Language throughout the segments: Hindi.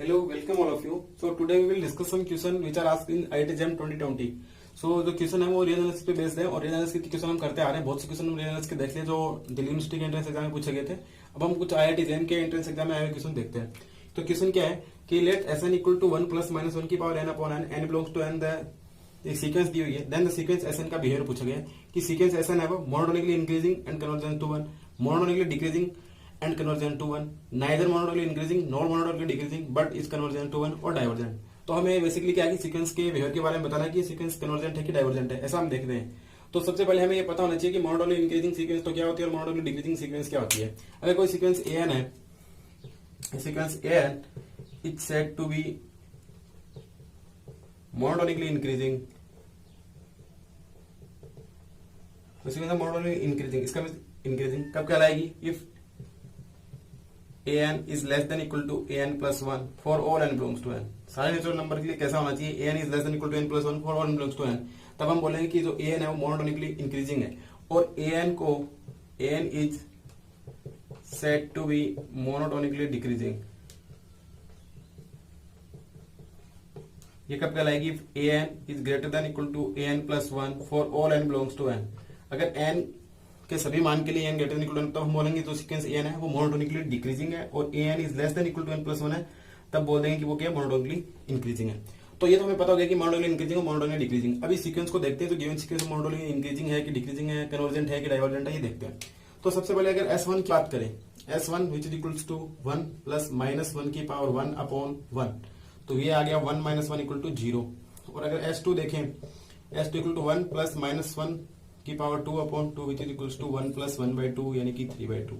Hello, welcome all of you. So today we will discuss some question which are asked in IIT JAM 2020. So जो क्वेश्चन है वो रियल एनालिसिस पे बेस्ड है और रियल एनालिसिस के क्वेश्चन हम करते आ रहे हैं। बहुत से क्वेश्चन हम रियल एनालिसिस के देख लिए जो दिल्ली यूनिवर्सिटी के एंट्रेंस एग्जाम में पूछे गए थे। अब हम कुछ IIT JAM के एंट्रेंस एग्जाम में आए हुए क्वेश्चन देखते हैं। तो क्वेश्चन क्या है कि let SN equal to 1 plus minus 1 की power n upon n belongs to n एक सीक्वेंस दी हुई है। देन द सीक्वेंस SN का बिहेवियर पूछा गया है कि सीक्वेंस SN है वो monotonically increasing and convergent to 1, monotonically decreasing and convergent to 1, neither monotonically increasing nor monotonically decreasing but is convergent to 1 और divergent। तो हमें बेसिकली क्या है कि सीक्वेंस के बिहेवियर के बारे में बताना है कि सीक्वेंस कन्वर्जेंट है कि डाइवर्जेंट है, ऐसा हम देख रहे हैं। तो सबसे पहले हमें ये पता होना चाहिए कि मोनोटोनिकली इंक्रीजिंग सीक्वेंस तो क्या होती है और मोनोटोनिकली डिक्रीजिंग सीक्वेंस क्या होती है। अगर कोई सीक्वेंस an है, sequence an is said to be monotonically increasing, sequence monotonically increasing, इसका इंक्रीजिंग कब कहलाएगी? If an is less than equal to an plus 1 for all n belongs to n। सारे नेचुरल नंबर के लिए कैसा होना चाहिए? an is less than equal to n plus 1 for all n belongs to n। तब हम बोलेंगे कि जो an है वो मोनोटोनिकली इंक्रीजिंग है और an is said to be monotonically decreasing। ये कब कहलाएगी? an is greater than equal to an plus 1 for all n belongs to n। अगर n के सभी मान के लिए n greater than equal to तब हम बोलेंगे तो सीक्वेंस an है वो मोनोटोनिकली डिक्रीजिंग है और an is less than equal to n plus 1 है, तब बोल देंगे कि वो क्या है? मोनोटोनिकली इंक्रीजिंग है। तो ये तो हमें पता हो गया कि मोनोटोनिकली इंक्रीजिंग और मोनोटोनिकली डिक्रीजिंग। अभी सीक्वेंस को देखते हैं तो गिवन सीक्वेंस मोनोटोनिकली इंक्रीजिंग है कि डिक्रीजिंग है, कन्वर्जेंट है कि डाइवर्जेंट है, ये देखते हैं। तो सबसे पहले अगर S1 की बात करें, S1 which is equals to 1 plus minus 1 की पावर 1 अपॉन 1, तो ये आ गया 1 माइनस 1 इक्वल टू 0। और अगर S2 देखें, S2 equal to 1 plus minus 1 की power 2 upon 2 which is equals to 1 plus 1/2 यानी कि 3/2।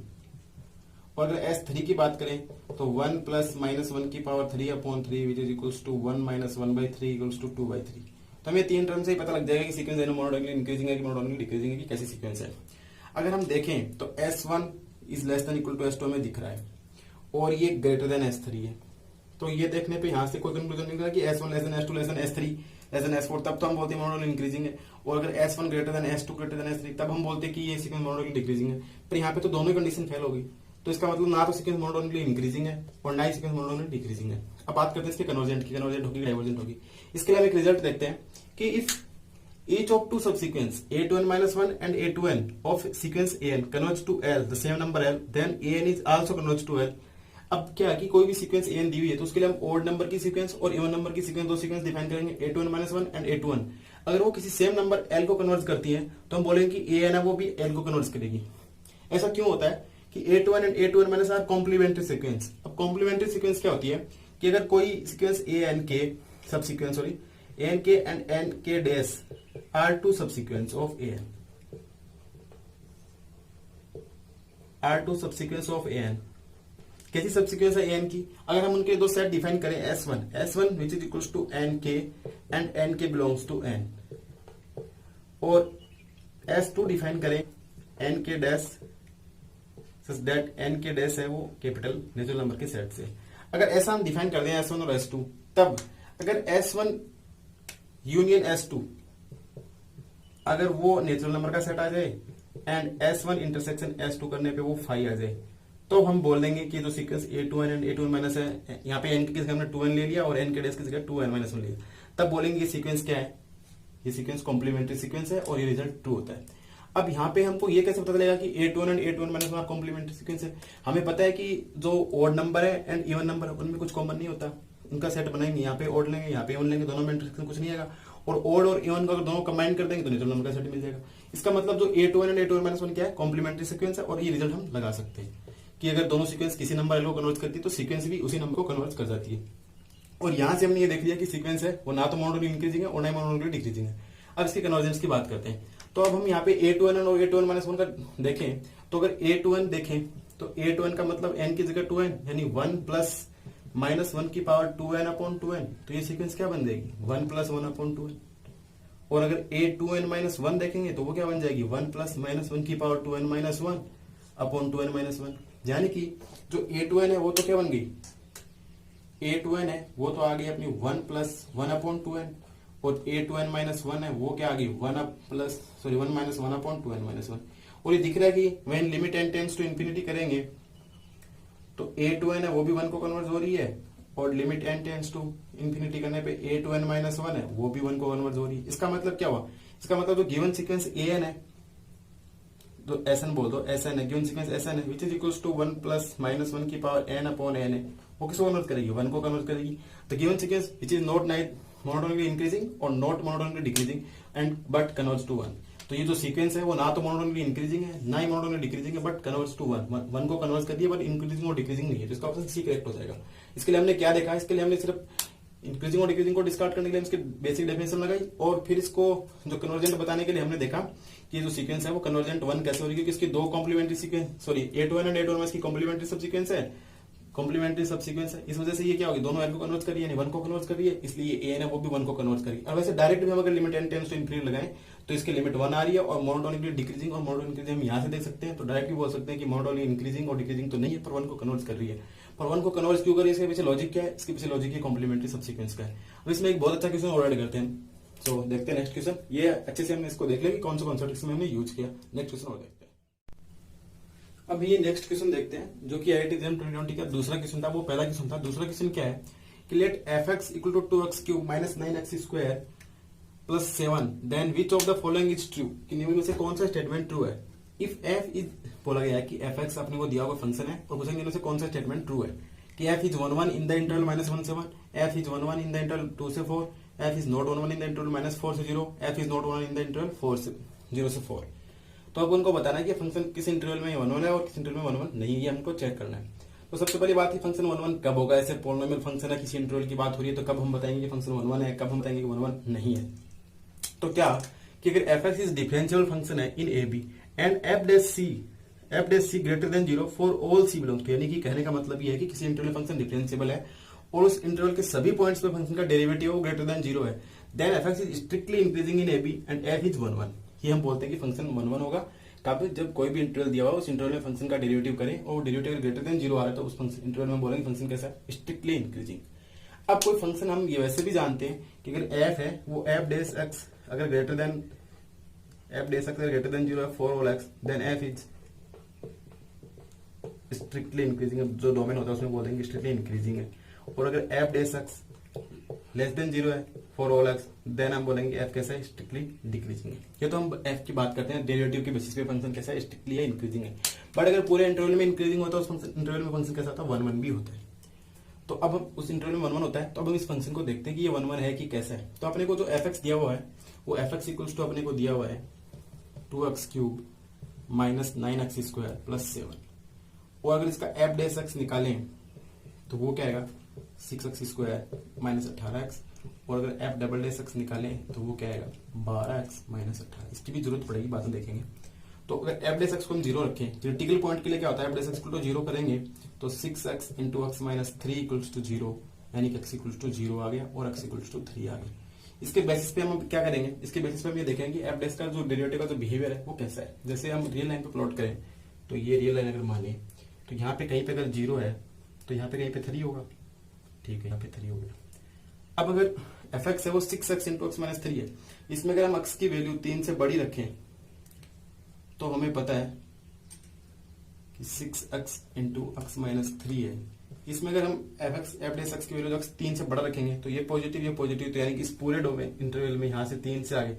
और अगर S3 की बात करें तो 1 प्लस माइनस 1 की power 3 upon 3 which is equals to 1 minus 1/3 equals to 2/3। तो हमें तीन टर्म से ही पता लग जाएगा कि सीक्वेंस मोनोटोनिकली इंक्रीजिंग है कि मोनोटोनिकली डिक्रीजिंग है कि कैसी सीक्वेंस है। अगर हम देखें तो S1 is less than equal to S2 में दिख रहा है और ये ग्रेटर देन S3 है। तो ये देखने पे यहां से कोई कंक्लूजन निकला कि S1 less than S2 less than S3 less than S4, तब तो हम बोलते हैं मोनोटोनिकली इंक्रीजिंग है। और अगर S1 greater than S2 greater than S3 तब हम बोलते हैं कि ये सीक्वेंस मोनोटोनिकली डिक्रीजिंग है। पर यहाँ पे तो दोनों कंडीशन फेल हो गई, तो इसका मतलब ना तो सीक्वेंस मोनोटोनिकली इंक्रीजिंग है और ना ही सीक्वेंस मोनोटोनिकली डिक्रीजिंग है। अब बात करते हैं इसके कन्वर्जेंट की, कन्वर्जेंट होगी डाइवर्जेंट होगी। इसके लिए हम एक रिजल्ट देखते हैं कि if each of two subsequence a2n minus 1 and a2n of sequence an converge to L, the same number L, then an is also converge to L। अब क्या कि कोई भी सीक्वेंस an दी हुई है तो उसके लिए हम ओड नंबर की सीक्वेंस और इवन नंबर की सीक्वेंस, दो सीक्वेंस डिफाइन करेंगे, a2n minus 1 एंड a2n। अगर वो किसी सेम नंबर L को कन्वर्ज करती है तो हम बोलेंगे कि an है वो भी L को कन्वर्ज करेगी। ऐसा क्यों होता है कि a2n and a2n minus are complementary sequence. अब कॉम्प्लीमेंट्री सीक्वेंस क्या होती है कि अगर कोई सीक्वेंस an के सब sequence an k and n k dash are two subsequence of an, are two subsequence of an। कैसी सबसीक्वेंस है an की? अगर हम उनके दो सेट डिफाइन करें S1 which is equals to nk and nk belongs to n, और S2 डिफाइन करें nk dash such that nk dash है वो कैपिटल नेचुरल नंबर के सेट से। अगर ऐसा हम डिफाइन कर दें S1 और S2, तब अगर S1 यूनियन S2 अगर वो नेचुरल नंबर का सेट आ जाए एंड S1 इंटरसेक्शन S2 करने पे वो 5 आ जाए, तो हम बोल देंगे कि जो sequence A2n and A2n minus है, यहाँ पे n की जगह हमने 2n ले लिया और n के डेस की जगह 2n माइनस 1 लिया, तब बोलेंगे ये सीक्वेंस क्या है? ये सीक्वेंस कॉम्प्लीमेंट्री सीक्वेंस है और ये रिजल्ट ट्रू होता है। अब यहाँ पे हमको ये कैसे पता चलेगा कि A2n and A2n minus 1 complementary sequence है? हमें पता है कि जो ओड नंबर है एंड इवन नंबर है उनमें कुछ कॉमन नहीं होता, उनका सेट बनाएंगे, यहाँ पे ओड लेंगे यहाँ पे इवन लेंगे, दोनों में इंटरसेक्शन कुछ नहीं आएगा, और ओड और इवन को अगर दोनों कंबाइन कर देंगे तो नेचुरल नंबर का सेट मिल जाएगा। इसका मतलब जो A2n एंड A2n माइनस 1 क्या है? कॉम्प्लीमेंट्री सीक्वेंस है। और ये रिजल्ट हम लगा सकते हैं कि अगर दोनों सीक्वेंस किसी नंबर L को कन्वर्ट करती है तो सीक्वेंस भी उसी नंबर को कन्वर्ट कर जाती है। और यहां से हमने ये देख लिया कि सीक्वेंस है वो ना तो मोनोटोनिकली इंक्रीजिंग है और ना ही मोनोटोनिकली डिक्रीजिंग है। अब इसकी कन्वर्जेंस की बात करते हैं। तो अब हम यहाँ पे A2n और A2n माइनस 1 का देखें तो अगर A2n देखें तो A2n का मतलब n की जगह 2n यानी 1 प्लस माइनस 1 की पावर 2n अपॉन 2n, तो ये सीक्वेंस क्या बन जाएगी? 1 प्लस 1 अपॉन 2n। और अगर A2n माइनस 1 देखेंगे तो वो क्या बन जाएगी? 1 प्लस माइनस 1 की power 2n minus 1 upon 2n minus 1। यानी कि जो A2n है वो तो क्या बन गई? A2n है वो तो आ गई अपनी 1 प्लस 1 अपॉन 2n, और A2n माइनस 1 है वो क्या आ गई? 1 माइनस 1 अपॉन 2n माइनस 1। और ये दिख रहा है कि when limit n tends to infinity करेंगे तो A2n है वो भी 1 को कन्वर्ट हो रही है और limit n tends to infinity करने पे a टू n माइनस 1 है, वो भी 1 को कन्वर्ट हो रही है। इसका मतलब क्या हुआ, इसका मतलब जो गिवन सीक्वेंस an है, तो Sn बोल दो, Sn है, गिवन सीक्वेंस Sn है, which is equals to 1 plus minus 1 की पावर n अपॉन n है, वो किसको कन्वर्ट करेगी, 1 को कन्वर्ट करेगी। तो given sequence which is not monotonically increasing और not monotonically decreasing and but converts to 1। तो ये जो सीक्वेंस है वो ना तो मोनोटोनिकली इंक्रीजिंग है ना ही मोनोटोनिकली डिक्रीजिंग है, बट कन्वर्ट्स टू 1 को कन्वर्ट कर दिया, बट इंक्रीजिंग और डिक्रीजिंग नहीं है, तो इसका ऑप्शन सी करेक्ट हो जाएगा। इसके लिए हमने क्या देखा, इसके लिए हमने सिर्फ इंक्रीजिंग और डिक्रीजिंग को डिस्कार्ड करने के लिए इसके बेसिक डेफिनेशन लगाई, और फिर इसको जो कन्वर्जेंट बताने के लिए हमने देखा कि जो सीक्वेंस है वो कन्वर्जेंट 1 कैसे हो रही है, क्योंकि इसकी दो complementary sequence sorry a2n and a2n की कॉम्प्लीमेंट्री सब सीक्वेंस है, कॉम्प्लीमेंट्री सब सीक्वेंस है। इस वजह से ये क्या होगी, दोनों n को कन्वर्ट करिए यानी 1 को कन्वर्ट करिए, इसलिए an है वो भी 1 को कन्वर्ट करिए। और वैसे डायरेक्ट भी हम अगर limit n tends to infinity लगाएं तो इसकी लिमिट 1 आ रही है, और मोनोटोनिकली डिक्रीजिंग और मोनोटोनिकली इंक्रीजिंग हम यहाँ से देख सकते हैं, तो डायरेक्ट भी बोल सकते हैं कि मोनोटोनिकली इंक्रीजिंग और डिक्रीजिंग तो नहीं है, पर 1 को कन्वर्ट कर रही है। पर 1 को कन्वर्ट क्यों कर रही है, इसके पीछे लॉजिक क्या है, इसके पीछे लॉजिक है कॉम्प्लीमेंट्री सब सीक्वेंस का है। अब इसमें एक बहुत अच्छा क्वेश्चन और ऐड करते हैं, सो देखते हैं नेक्स्ट क्वेश्चन। ये अच्छे से हमने इसको देख लिया कि कौन सा कॉन्सेप्ट इसमें हमने यूज किया। नेक्स्ट क्वेश्चन और देखते हैं। अब ये नेक्स्ट क्वेश्चन देखते हैं जो कि IIT एग्जाम 2020 का दूसरा क्वेश्चन था, वो पहला क्वेश्चन था। दूसरा क्वेश्चन क्या है कि let fx equal to 2x cube minus 9x square plus 7 then which of the following is true, कि निम्न में से कौन सा स्टेटमेंट ट्रू है। इफ f इज बोला गया है कि fx अपने को दिया हुआ फंक्शन है, और पूछेंगे इनमें से कौन सा स्टेटमेंट ट्रू है, कि f is 1 1 in the interval minus 1 से 1, f is 1 1 in the interval 2 से 4, f is not 1 1 in the interval minus 4 से 0, f is not 1 in the interval 0 से 4। तो अब उनको बताना है कि फंक्शन किस इंटरवल में 1 1 है और किस इंटरवल में 1 1 नहीं है, हमको चेक करना है। तो सबसे पहली बात है फंक्शन 1 1 कब होगा, ऐसे पॉलिनोमियल फंक्शन है, किसी इंटरवल की बात हो रही है, तो कब हम बताएंगे कि फंक्शन 1 1 है, कब हम बताएंगे कि 1 1 नहीं है। तो क्या कि अगर fx इज डिफरेंशियल फंक्शन है in ab and f dash c greater than 0 for all c belongs to, यानी कि कहने का मतलब ये है कि किसी इंटरवल फंक्शन डिफरेंशिएबल है और उस इंटरवल के सभी पॉइंट्स पे फंक्शन का डेरिवेटिव ग्रेटर देन 0 है, then fx is strictly increasing in ab and f is 1 1। ये हम बोलते हैं कि फंक्शन 1 1 होगा कब, जब कोई भी इंटरवल दिया हुआ उस इंटरवल में फंक्शन का डेरिवेटिव करें और डेरिवेटिव ग्रेटर देन 0 आ रहा है, तो उस इंटरवल में बोलेंगे फंक्शन कैसा है, स्ट्रिक्टली इंक्रीजिंग। अब कोई फंक्शन हम ये वैसे भी जानते हैं कि अगर f है वो f डैश x अगर ग्रेटर देन जीरो है for all x, then f is strictly increasing. जो डोमेन होता है उसमें बोलेंगे स्ट्रिक्टली इंक्रीजिंग है। और अगर f dash x less than 0 है फॉर ऑल एक्स, देन हम बोलेंगे f कैसा है, स्ट्रिक्टली डिक्रीजिंग है। ये तो हम f की बात करते हैं डेरिवेटिव के बेसिस पे फंक्शन कैसा है, स्ट्रिक्टली है, इंक्रीजिंग है। बट अगर पूरे इंटरवल में इंक्रीजिंग होता है उस इंटरवल में फंक्शन कैसा होता है, 1 1 भी होता है। तो अब हम उस इंटरवल में 1 1 होता है, तो अब हम इस फंक्शन को देखते हैं कि ये 1 1 है कि कैसा है। तो अपने को जो fx दिया हुआ है वो fx इक्वल्स टू अपने को दिया हुआ है 2x cube minus 9x square plus 7, और अगर इसका f डैश x निकालें तो वो क्या आएगा 6x स्क्वायर माइनस 18x, और अगर f डबल डैश x निकालें तो वो क्या आएगा 12x माइनस 18। इसकी भी जरूरत पड़ेगी, बाद में देखेंगे। तो अगर f डैश x को हम 0 रखें, क्रिटिकल पॉइंट के लिए क्या होता है, f डैश x को 0 करेंगे तो 6x into x minus 3 equals to 0, यानी कि x इक्वल्स टू 0 आ गया और x इक्वल्स टू 3 आ गया। इसके बेसिस पे हम क्या करेंगे, इसके बेसिस पे हम ये देखेंगे कि f डैश का जो डेरिवेटिव का जो बिहेवियर है वो कैसा है। जैसे हम रियल लाइन पे प्लॉट करें तो ये रियल लाइन अगर माने तो यहाँ पे कहीं पे अगर 0 है तो यहाँ पे कहीं पे 3 होगा, ठीक है, यहाँ पे 3 हो गया। अब अगर fx है वो 6x इंटू एक्स माइनस 3 है, इसमें अगर हम x की वैल्यू 3 से बड़ी रखें तो हमें पता है कि 6x इंटू एक्स माइनस 3 है। इसमें अगर हम f डैश x की वैल्यू 3 से बड़ा रखेंगे तो ये पॉजिटिव, तो यानी कि इस पूरे डोमेन इंटरवल में यहाँ से 3 से आगे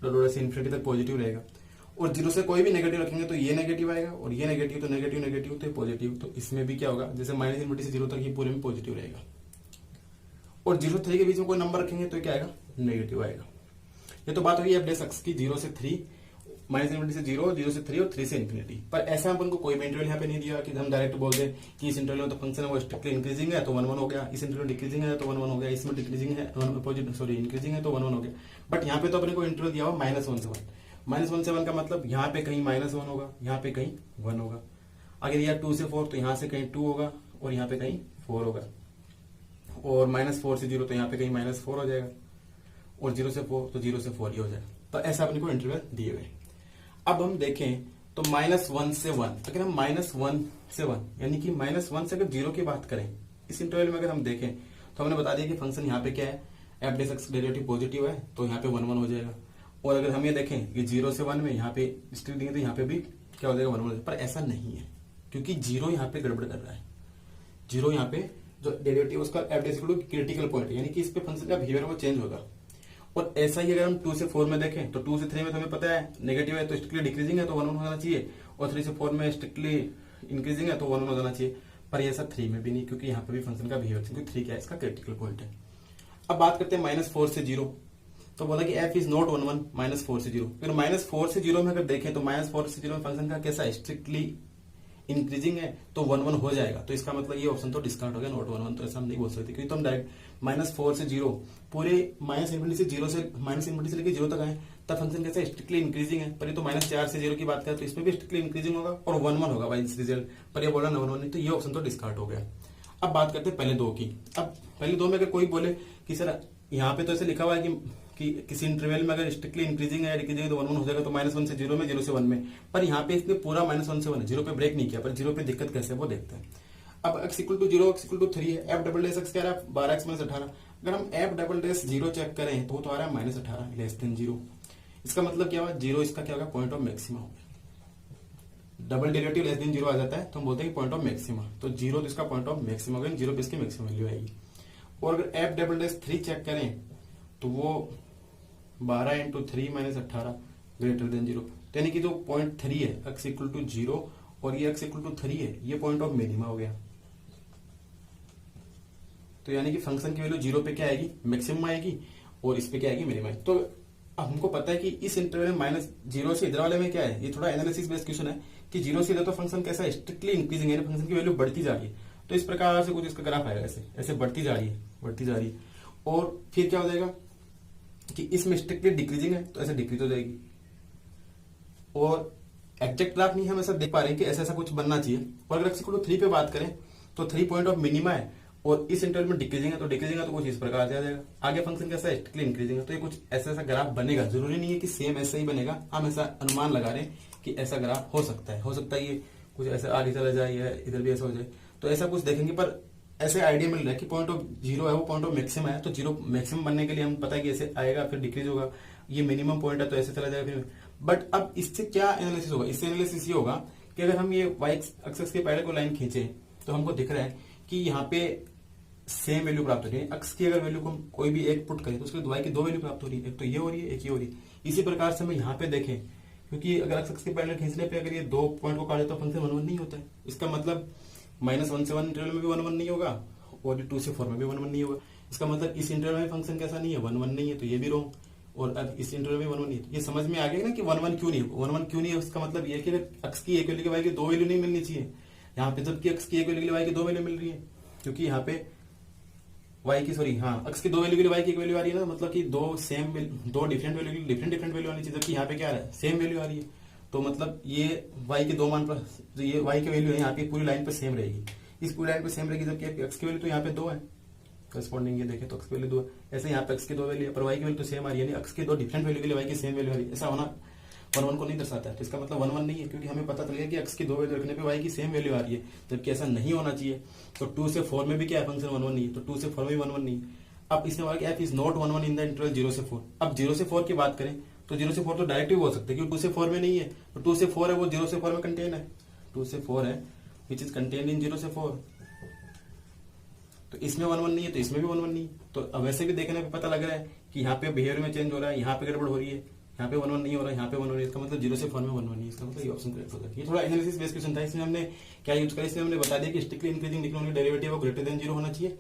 थोड़ा से इन्फिनिटी तक पॉजिटिव रहेगा। और 0 से कोई भी नेगेटिव रखेंगे तो ये नेगेटिव आएगा, और ये नेगेटिव तो नेगेटिव तो पॉजिटिव। तो इसमें भी क्या होगा, जैसे माइनस इन्फिनिटी से 0 तक ये पूरे में पॉजिटिव रहेगा, और 0 से 3 के बीच में कोई नंबर रखेंगे तो क्या आएगा, नेगेटिव आएगा। ये तो बात हुई f डैश x की 0 से 3, माइनस इन्फिनिटी से 0 से 3 और 3 से इन्फिनिटी। पर ऐसा अपन को कोई भी इंटरवल यहाँ पे नहीं दिया कि हम डायरेक्ट बोल दें कि इस इंटरवल में तो फंक्शन है वो स्ट्रिक्टली इंक्रीजिंग है तो 1 1 हो गया, इस इंटरवल डिक्रीजिंग है तो 1 1 हो गया, इसमें डिक्रीजिंग है इंक्रीजिंग है तो 1 1 हो गया। बट यहाँ पे तो अपने को इंटरवल दिया हुआ -1 से 1, -1 से 1 का मतलब यहाँ पे कहीं -1 होगा, यहाँ पे कहीं 1 होगा। अगर यह 2 से 4 तो यहाँ से कहीं 2 होगा और यहाँ पे कहीं 4 होगा, और -4 से 0 तो यहाँ पे कहीं -4 हो जाएगा, और 0 से 4 तो 0 से 4 ही हो जाएगा। तो ऐसा अपने को इंटरवल दिए हुए। अब हम देखें तो -1 से 1, अगर हम -1 से 1 यानी कि -1 से अगर 0 की बात करें इस इंटरवल में अगर हम देखें तो हमने बता दिया कि फंक्शन यहाँ पे क्या है, f dash x derivative positive है तो यहाँ पे 1 1 हो जाएगा। और अगर हम ये देखें कि 0 से 1 में यहाँ पे स्ट्रिक्ट देंगे तो यहाँ पे भी क्या हो जाएगा 1 1। पर ऐसा नहीं है क्योंकि 0 यहाँ पे गड़बड़ कर रहा है, 0 यहाँ पे जो डेरिवेटिव उसका f dash equal to critical point, यानी कि इस पे फंक्शन का बिहेवियर वो चेंज होगा। और ऐसा ही अगर हम 2 से 4 में देखें तो 2 से 3 में तो हमें पता है नेगेटिव है तो स्ट्रिक्टली डिक्रीजिंग है तो 1 1 होना चाहिए, और 3 से 4 में स्ट्रिक्टली इंक्रीजिंग है तो 1 1 हो जाना चाहिए। पर ये ऐसा 3 में भी नहीं, क्योंकि यहाँ पे भी फंक्शन का बिहेवियर, क्योंकि 3 क्या है, इसका क्रिटिकल पॉइंट है। अब बात करते हैं -4 से 0, तो बोला कि f इज नॉट 1 1 -4 से 0। फिर -4 से 0 में अगर देखें तो -4 से 0 में फंक्शन का कैसा स्ट्रिक्टली इंक्रीजिंग है तो 1 1 हो जाएगा। तो इसका मतलब ये ऑप्शन तो डिस्काउंट हो गया, नॉट 1 1, तो ऐसा हम नहीं बोल सकते, क्योंकि तो हम डायरेक्ट -4 से 0 पूरे -∞ से 0 से -∞ से लेकर 0 तक आए, तब फंक्शन कैसा स्ट्रिक्टली इंक्रीजिंग है। पर ये तो -4 से 0 की बात करें तो इसमें भी स्ट्रिक्टली इंक्रीजिंग होगा और 1 1 होगा बाई रिजल्ट, पर ये बोला 1 1 नहीं, तो ये ऑप्शन तो डिस्कार्ड हो गया। अब बात करते हैं पहले दो की। अब पहले दो में अगर कोई बोले कि सर यहाँ पे तो ऐसे लिखा हुआ है कि किसी इंटरवल में अगर स्ट्रिक्टली इंक्रीजिंग है डिक्रीजिंग है तो 1 1 हो जाएगा, तो -1 से 0 में, 0 से 1 में। पर यहाँ पे इसने पूरा -1 से 1 है, 0 पे ब्रेक नहीं किया, पर 0 पे दिक्कत कैसे है वो देखते हैं। अब x = 0, x = 3 है, f डबल डैश x क्या रहा है 12x - 18। अगर हम f डबल डैश 0 चेक करें तो वो तो आ रहा है -18 लेस देन 0। इसका मतलब क्या हुआ, 0 इसका क्या होगा, पॉइंट ऑफ मैक्सिमा होगा। डबल डेरिवेटिव लेस देन 0 आ जाता है तो हम बोलते हैं पॉइंट ऑफ मैक्सिमा, तो 0 तो इसका पॉइंट ऑफ मैक्सिमा होगा, 0 पे इसकी मैक्सिमम वैल्यू आएगी। और अगर f डबल डैश 3 चेक करें तो वो 12 × 3 - 18 ग्रेटर देन 0, यानी कि जो पॉइंट 3 है x = 0 और ये x = 3 है, ये पॉइंट ऑफ मिनिमा हो गया। तो यानी कि फंक्शन की वैल्यू 0 पे क्या आएगी, मैक्सिमम आएगी, और इस पे क्या आएगी, मिनिमा। तो अब हमको पता है कि इस इंटरवल में -0 से इधर वाले में क्या है, ये थोड़ा एनालिसिस बेस्ड क्वेश्चन है कि 0 से इधर तो फंक्शन कैसा है, स्ट्रिक्टली इंक्रीजिंग है, फंक्शन की वैल्यू बढ़ती जा रही है। तो इस प्रकार से कुछ इसका ग्राफ आएगा, ऐसे ऐसे बढ़ती जा रही है, बढ़ती जा रही है। और फिर क्या हो जाएगा कि इसमें स्ट्रिक्टली डिक्रीजिंग है तो ऐसे डिक्रीज हो जाएगी। और एग्जैक्ट ग्राफ नहीं हम ऐसा देख पा रहे हैं कि ऐसा ऐसा कुछ बनना चाहिए। और अगर x = 3 पे बात करें तो 3 पॉइंट ऑफ मिनिमा है और इस इंटरवल में डिक्रीजिंग है, तो डिक्रीजिंग है तो कुछ इस प्रकार से आ जाएगा। आगे फंक्शन कैसा है, स्ट्रिक्टली इंक्रीजिंग है, तो ये कुछ ऐसा ऐसा ग्राफ बनेगा। जरूरी नहीं है कि सेम ऐसा ही बनेगा, हम ऐसा अनुमान लगा रहे हैं कि ऐसा ग्राफ हो सकता है ये कुछ ऐसा आगे चला जाए या इधर भी ऐसा हो जाए, तो ऐसा कुछ देखेंगे। पर ऐसे आइडिया मिल रहा है कि पॉइंट ऑफ 0 है वो पॉइंट ऑफ मैक्सिमम है, तो 0 मैक्सिमम बनने के लिए हम पता है कि ऐसे आएगा फिर डिक्रीज होगा, ये मिनिमम पॉइंट है तो ऐसे चला जाएगा फिर। बट अब इससे क्या एनालिसिस होगा, इससे एनालिसिस ये होगा कि अगर हम ये y एक्सिस के पैरेलल को लाइन खींचे तो हमको दिख रहा है कि यहाँ पे सेम वैल्यू प्राप्त हो रही है। x की अगर वैल्यू को हम कोई भी एक पुट करें तो उसके y की दो वैल्यू प्राप्त हो रही है, एक तो ये हो रही है, एक ये हो रही है। इसी प्रकार से हम यहाँ पे देखें, क्योंकि अगर x के पैरेलल खींचने पे अगर ये दो पॉइंट को काटे तो फंक्शन 1 1 नहीं होता है। इसका मतलब -1 से 1 इंटरवल में भी 1 1 नहीं होगा और 2 से 4 में भी 1 1 नहीं होगा। इसका मतलब इस इंटरवल में फंक्शन कैसा नहीं है, 1 1 नहीं है, तो ये भी रॉन्ग। और अब इस इंटरवल में 1 1 नहीं है, तो ये समझ में आ गया ना कि 1 1 क्यों नहीं है। 1 1 क्यों नहीं है, उसका मतलब ये है कि x की एक वैल्यू के y की दो वैल्यू नहीं मिलनी चाहिए यहाँ पे, जबकि x की एक वैल्यू के लिए y की दो वैल्यू मिल रही है, क्योंकि यहाँ पे x की दो वैल्यू के लिए y की एक वैल्यू आ रही है ना, मतलब कि दो डिफरेंट वैल्यू की डिफरेंट वैल्यू आनी चाहिए, जबकि यहाँ पे क्या आ रहा है, सेम वैल्यू आ रही है। तो मतलब ये y के दो मान पर ये y की वैल्यू है यहाँ पे पूरी लाइन पे सेम रहेगी, इस पूरी लाइन पे सेम रहेगी, जबकि x की वैल्यू तो यहाँ पे 2 है करस्पॉन्डिंग, ये देखें तो x की वैल्यू 2 है। ऐसे यहाँ पे x की दो वैल्यू है पर y की वैल्यू तो सेम आ रही है, x की दो डिफरेंट वैल्यू के लिए y की सेम वैल्यू आ रही है। ऐसा होना 1 1 को नहीं दर्शाता है, तो इसका मतलब 1 1 नहीं है, क्योंकि हमें पता चल गया कि x की दो वैल्यू रखने पे y की सेम वैल्यू आ रही है, जबकि ऐसा नहीं होना चाहिए। तो 2 से 4 में भी क्या है, फंक्शन 1 1 नहीं है, तो 2 से 4 में भी 1 1 नहीं है। अब इसने बोला कि f is not 1 1 in the interval 0 से 4। अब 0 से 4 की बात करें तो 0 से 4 तो डायरेक्ट भी बोल सकते हैं, क्योंकि 2 से 4 में नहीं है, तो 2 से 4 है वो 0 से 4 में कंटेन है, 2 से 4 है विच इज कंटेन इन 0 से 4। तो इसमें 1 1 नहीं है तो इसमें भी 1 1 नहीं है। तो अब वैसे भी देखने पे पता लग रहा है कि यहाँ पे बिहेवियर में चेंज हो रहा है, यहाँ पे गड़बड़ हो रही है, यहाँ पे 1 1 नहीं हो रहा है, यहाँ पे 1 1 नहीं है। इसका मतलब 0 से 4 में 1 1 नहीं है, इसका मतलब ये ऑप्शन करेक्ट होगा। ये थोड़ा एनालिसिस बेस्ड क्वेश्चन था, इसमें हमने क्या यूज करा, इसमें हमने बता दिया कि strictly increasing decreasing derivative greater than 0 होना चाहिए,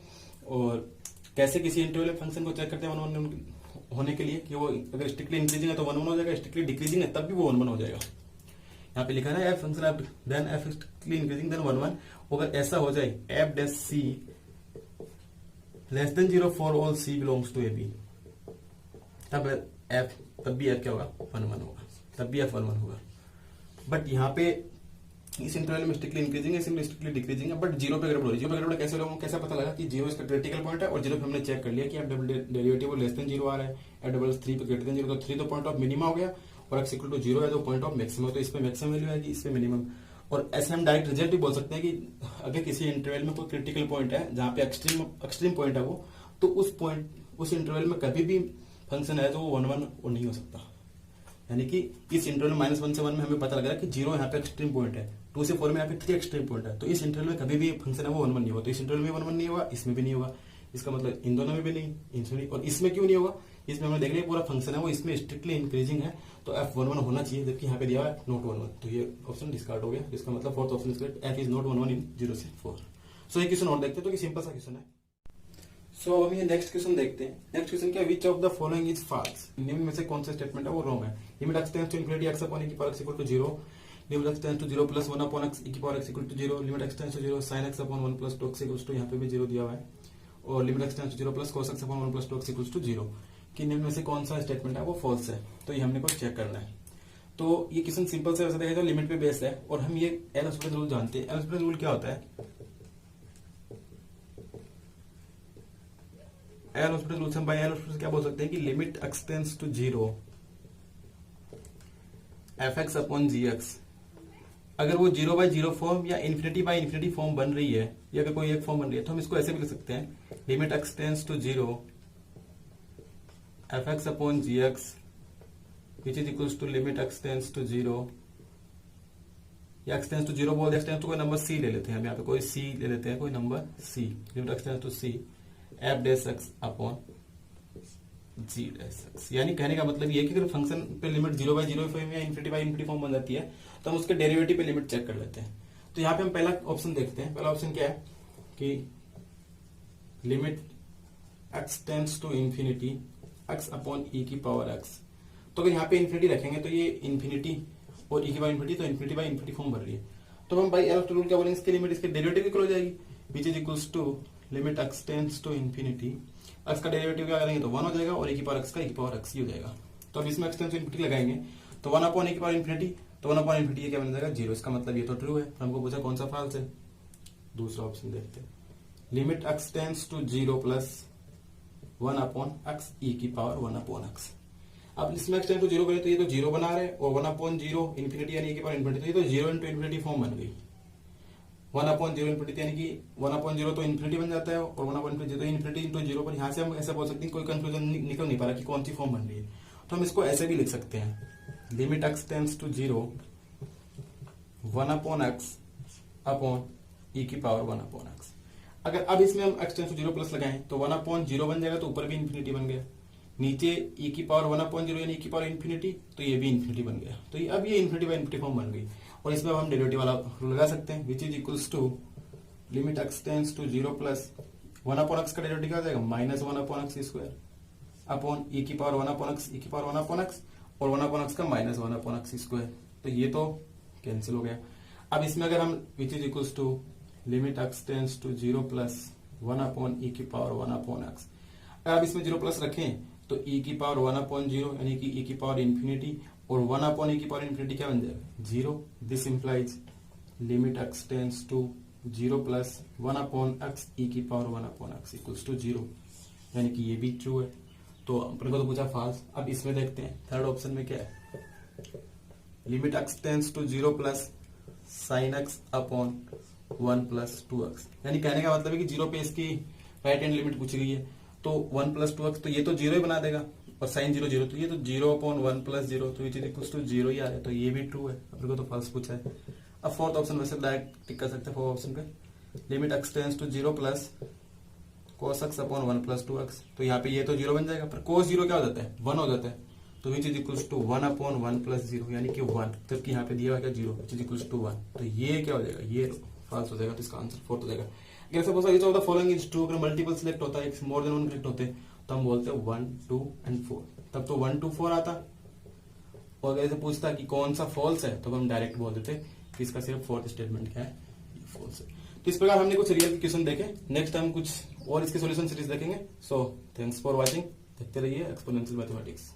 और कैसे किसी इंटरवल फंक्शन को चेक करते हैं 1 1 होने के लिए कि वो अगर स्ट्रिक्टली इंक्रीजिंग है तो 1 1 हो जाएगा, स्ट्रिक्टली डिक्रीजिंग है तब भी वो 1 1 हो जाएगा। यहाँ पे लिखा है ना function f then f strictly increasing then 1 1। अगर ऐसा हो जाए f dash c less than 0 for all c belongs to a b, तब भी एफ क्या होगा, 1 1 होगा, तब भी एफ 1 1 होगा। बट यहाँ पे इस इंटरवल में स्ट्रिक्टली इंक्रीजिंग है, इसमें स्ट्रिक्टली डिक्रीजिंग है, बट 0 पे गड़बड़ हो रही है। 0 पे गड़बड़ कैसे होगा, कैसा पता लगा कि 0 इसका क्रिटिकल पॉइंट है, और 0 पे हमने चेक कर लिया कि F double derivative less than 0 आ रहा है, एफ डबल 3 पे ग्रेटर देन 0, तो 3 तो पॉइंट ऑफ मिनिमा हो गया, और x = 0 है तो पॉइंट ऑफ मैक्सिमम, तो इसमें मैक्सिमम वैल्यू आएगी, इसमें मिनिमम। और ऐसे हम डायरेक्ट रिजल्ट भी बोल सकते हैं कि अगर किसी इंटरवल में कोई क्रिटिकल पॉइंट है जहां पे एक्सट्रीम पॉइंट है वो, तो उस इंटरवल में कभी भी फंक्शन है तो वो 1 1 नहीं हो सकता। यानी कि इस इंटरवल -1 से 1 में हमें पता लग रहा है कि 0 यहाँ पे एक्सट्रीम पॉइंट है, 2 से 4 में यहाँ पे 3 एक्स्ट्रा पॉइंट है, तो इस इंटरवल में कभी भी फंक्शन है वो 1 1 नहीं होगा, तो इस इंटरवल में 1 1 नहीं होगा, इसमें भी नहीं होगा। इसका मतलब इन दोनों में भी नहीं, इसमें नहीं, और इसमें क्यों नहीं होगा, इसमें हमने देख लिया पूरा फंक्शन है वो इसमें स्ट्रिक्टली इंक्रीजिंग है, तो f11 होना चाहिए, जबकि यहाँ पे दिया है नॉट 11, तो ये ऑप्शन डिस्कार्ड हो गया, जिसका मतलब fourth option is correct, f is not 11 इन 0 से 4। सो ये क्वेश्चन और देखते हैं, तो सिंपल सा क्वेश्चन है। सो अब हम ये नेक्स्ट क्वेश्चन देखते हैं। नेक्स्ट क्वेश्चन क्या, which of the following is false, निम्न में से कौन सा स्टेटमेंट है वो रॉन्ग है। Limit x tends to infinity x upon e की power x equal to 0, limit x tends to 0 plus 1 upon x e की power x equal to 0, limit x tends to 0 sin x upon 1 plus 2x equal to, यहाँ पे भी 0 दिया हुआ है, और limit x tends to 0 plus cos x upon 1 plus 2x equal to 0, कि निम्न में से कौन सा स्टेटमेंट है वो फॉल्स है। तो ये हमने को चेक करना है। तो ये क्वेश्चन सिंपल से वैसे देखा जाए लिमिट पे बेस्ड है, और हम ये एल हॉस्पिटल रूल जानते हैं। एल हॉस्पिटल रूल क्या होता है, एल हॉस्पिटल रूल से हम एल हॉस्पिटल क्या बोल सकते हैं कि limit x tends to 0 fx upon gx, अगर वो 0/0 फॉर्म या इन्फिनिटी फॉर्म बन रही है, या अगर कोई एक फॉर्म बन रही है, तो हम इसको ऐसे भी लिख सकते हैं, limit x tends to 0 fx upon gx which is equals to limit x tends to 0, या x टेंड्स टू 0 बोल दे, x टेंड्स टू कोई नंबर c ले लेते हैं, हम यहाँ पे कोई c ले लेते हैं, कोई number c, limit x tends to c f dash x upon g dash x। यानी कहने का मतलब ये कि अगर फंक्शन पे लिमिट 0/0 फॉर्म या इन्फिनिटी फॉर्म बन जाती है, तो हम उसके डेरिवेटिव पे लिमिट चेक कर लेते हैं। तो यहाँ पे हम पहला ऑप्शन देखते हैं। पहला ऑप्शन क्या है कि limit x tends to infinity x upon e की पावर x, तो अगर यहाँ पे इन्फिनिटी रखेंगे तो ये इन्फिनिटी और e की पावर इन्फिनिटी, तो इन्फिनिटी बाई इन्फिनिटी फॉर्म बन रही है, तो हम बाई एल हॉस्पिटल रूल क्या बोलेंगे, इसके लिमिट इसके डेरिवेटिव इक्वल हो जाएगी, which is equals to limit x tends to infinity, x का डेरिवेटिव क्या करेंगे तो 1 हो जाएगा, और e की पावर x का e की पावर x ही हो जाएगा। तो अब इसमें x टेंड्स टू इन्फिनिटी लगाएंगे तो 1 अपॉन e की पावर इन्फिनिटी, तो 1 अपॉन इन्फिनिटी क्या बन जाएगा 0, इसका मतलब ये तो ट्रू है। हमको पूछा कौन सा फॉल्स है, दूसरा ऑप्शन देखते हैं, limit x tends to 0 plus 1 upon x e की पावर 1 अपॉन x। अब इसमें x टेंड्स टू 0 करें तो ये तो 0 बना रहे, और 1 अपॉन 0 इन्फिनिटी यानी e की पावर इन्फिनिटी, तो ये तो 0 इंटू इन्फिनिटी फॉर्म बन गई। 1 अपॉन 0 इन्फिनिटी यानी कि 1 अपॉन 0 तो इन्फिनिटी बन जाता है, और 1 अपॉन इन्फिनिटी तो इन्फिनिटी इंटू 0, पर यहाँ से हम ऐसा बोल सकते हैं, कोई कंफ्यूजन निकल नहीं पा रहा कि कौन सी फॉर्म बन रही है, तो हम इसको ऐसे भी लिख सकते हैं, limit x tends to 0 1 upon x upon e की पावर 1 अपॉन x। अगर अब इसमें हम x टेंड्स टू 0 प्लस लगाएं तो 1 अपॉन 0 बन जाएगा, तो ऊपर भी इन्फिनिटी बन गया, नीचे e की पावर 1 अपॉन 0 यानी e की पावर इन्फिनिटी, तो ये भी इन्फिनिटी बन गया, तो ये अब ये इन्फिनिटी बाई इन्फिनिटी फॉर्म बन गई, और इसमें अब हम डेरिवेटिव वाला रूल लगा सकते हैं, which is equals to limit x tends to 0 plus 1 upon x का डेरिवेटिव क्या हो जाएगा, minus 1 upon x square upon e की पावर 1 अपॉन x, e की पावर 1 अपॉन x, और 1 अपॉन x का माइनस 1 अपॉन x स्क्वायर, तो ये तो कैंसिल हो गया। अब इसमें अगर हम which is equals to limit x tends to 0 plus 1 upon e की पावर 1 अपॉन x, अगर आप इसमें 0 प्लस रखें तो e की पावर 1 अपॉन 0 यानी कि e की पावर इन्फिनिटी, और 1 अपॉन e की पावर इन्फिनिटी क्या बन जाएगा 0। This implies limit x tends to 0 plus 1 upon x e की power 1 upon x equals to 0, यानी कि ये भी ट्रू है। तो अपन को तो पूछा फॉल्स। अब इसमें देखते हैं थर्ड ऑप्शन में क्या है, limit x tends to 0 plus sine x upon 1 plus 2x, यानी कहने का मतलब है कि 0 पे इसकी राइट हैंड लिमिट पूछी गई है, तो 1 प्लस 2x, तो ये तो 0 ही बना देगा, और साइन 0 0, तो ये तो 0 अपॉन 1 प्लस 0, तो इट इज इक्वल्स टू 0 ही आ रहा है, तो ये भी ट्रू है। अपने को तो फॉल्स पूछा है। अब फोर्थ ऑप्शन वैसे डायरेक्ट टिक कर सकते हैं फोर्थ ऑप्शन पे, limit x tends to 0 plus cos x upon 1 plus 2x, तो यहाँ पे ये तो 0 बन जाएगा, पर cos 0 क्या हो जाता है 1 हो जाता है, तो which is equals to 1 upon 1 plus 0, यानी कि 1, जबकि यहाँ पे दिया हुआ क्या 0, विच इज इक्वल्स टू 1, तो ये क्या हो जाएगा, ये फॉल्स हो जाएगा, तो इसका आंसर फोर्थ हो जाएगा। अगर suppose each of the following is true, अगर मल्टीपल सिलेक्ट होता है, मोर देन 1 करेक्ट होते हैं, तो हम बोलते हैं 1 2 एंड 4, तब तो 1 2 4 आता, और अगर ऐसे पूछता कि कौन सा फॉल्स है, तो हम डायरेक्ट बोल देते कि इसका सिर्फ फोर्थ स्टेटमेंट क्या है, ये फॉल्स है। तो इस प्रकार हमने कुछ रियल क्वेश्चन देखे, नेक्स्ट टाइम कुछ और इसके सॉल्यूशन सीरीज देखेंगे। सो थैंक्स फॉर वाचिंग, देखते रहिए एक्सपोनेंशियल मैथमेटिक्स।